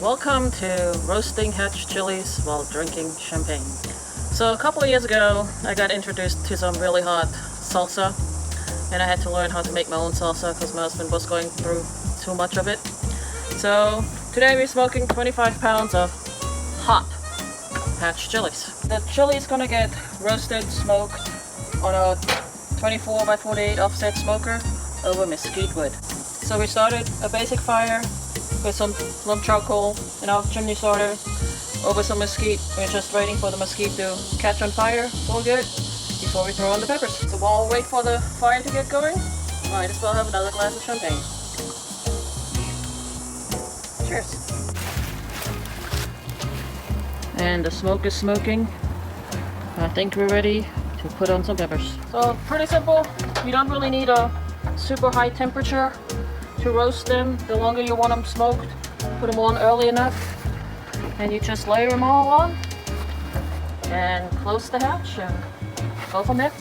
Welcome to roasting hatch chilies while drinking champagne. So a couple of years ago, I got introduced to some really hot salsa, and I had to learn how to make my own salsa because my husband was going through too much of it. So today we're smoking 25 pounds of hot hatch chilies. The chili is gonna get roasted, smoked on a 24 by 48 offset smoker over mesquite wood. So we started a basic fire with some lump charcoal in our chimney starter over some mesquite. We're just waiting for the mesquite to catch on fire all good before we throw on the peppers. So while we wait for the fire to get going, might as well have another glass of champagne. Cheers. And the smoke is smoking. I think we're ready to put on some peppers. So pretty simple. You don't really need a super high temperature to roast them. The longer you want them smoked, put them on early enough, and you just layer them all on and close the hatch and go from there.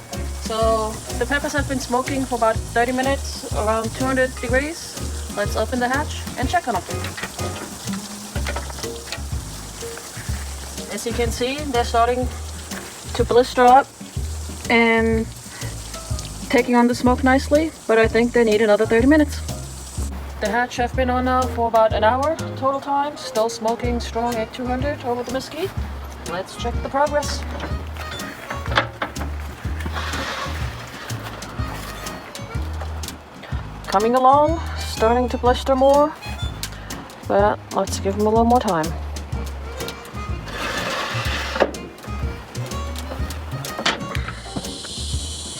So the peppers have been smoking for about 30 minutes around 200 degrees. Let's open the hatch and check on them. As you can see, they're starting to blister up and taking on the smoke nicely, but I think they need another 30 minutes. The hatch have been on now for about an hour total time, still smoking strong at 200 over the mesquite. Let's check the progress. Coming along, starting to blister more, but let's give them a little more time.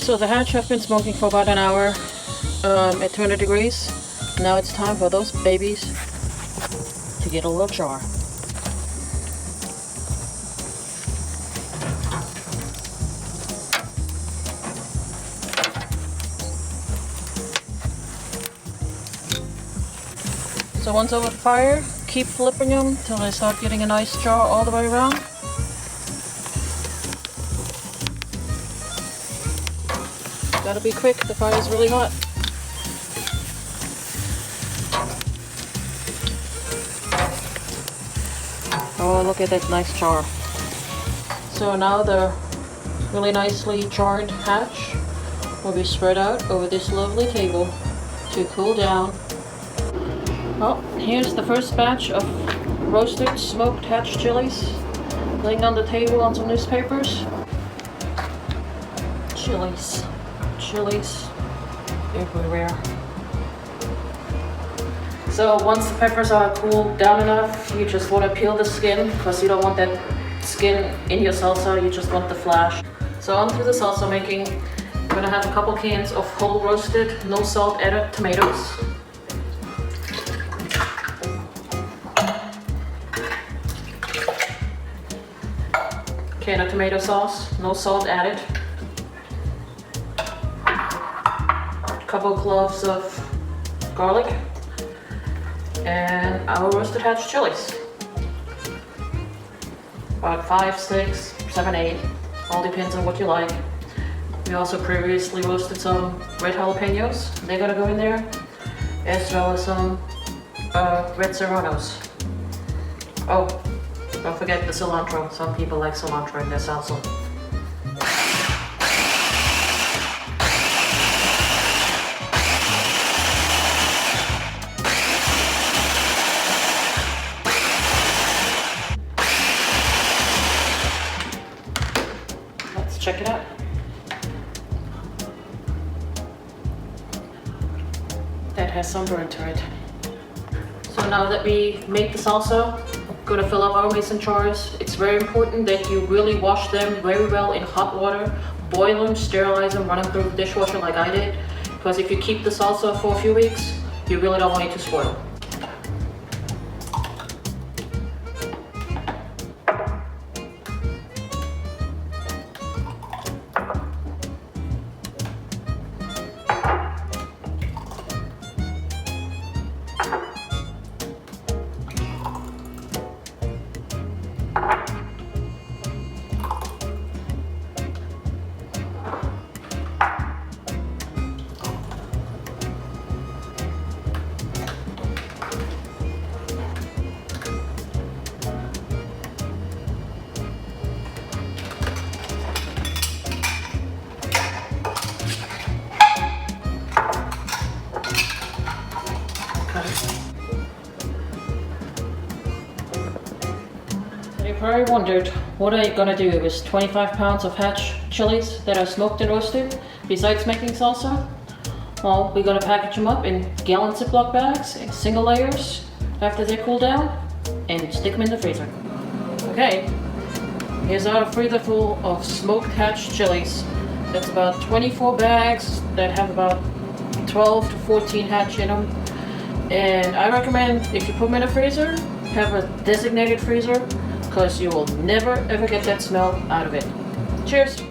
So the hatch have been smoking for about an hour at 200 degrees. Now it's time for those babies to get a little char. So once over the fire, keep flipping them till they start getting a nice char all the way around. Gotta be quick, the fire is really hot. Oh, look at that nice char. So now the really nicely charred hatch will be spread out over this lovely table to cool down. Well, here's the first batch of roasted smoked hatch chilies laying on the table on some newspapers. Chilies everywhere. So once the peppers are cooled down enough, you just want to peel the skin because you don't want that skin in your salsa, you just want the flesh. So on to the salsa making. I'm going to have a couple cans of whole roasted, no salt added tomatoes. Can of tomato sauce, no salt added. Couple cloves of garlic. And our roasted hatch chilies. About 5, 6, 7, 8, all depends on what you like. We also previously roasted some red jalapenos. They're gonna go in there, as well as some red serranos. Oh, don't forget the cilantro. Some people like cilantro in their salsa. Check it out. That has some burn to it. So now that we made the salsa, I'm gonna fill up our mason jars. It's very important that you really wash them very well in hot water. Boil them, sterilize them, run them through the dishwasher like I did. Because if you keep the salsa for a few weeks, you really don't want it to spoil. You probably wondered, what are you gonna do with 25 pounds of hatch chilies that are smoked and roasted, besides making salsa? Well, we're gonna package them up in gallon Ziploc bags, in single layers, after they cool down, and stick them in the freezer. Okay, here's our freezer full of smoked hatch chilies. That's about 24 bags that have about 12 to 14 hatch in them. And I recommend, if you put them in a freezer, have a designated freezer, because you will never ever get that smell out of it. Cheers!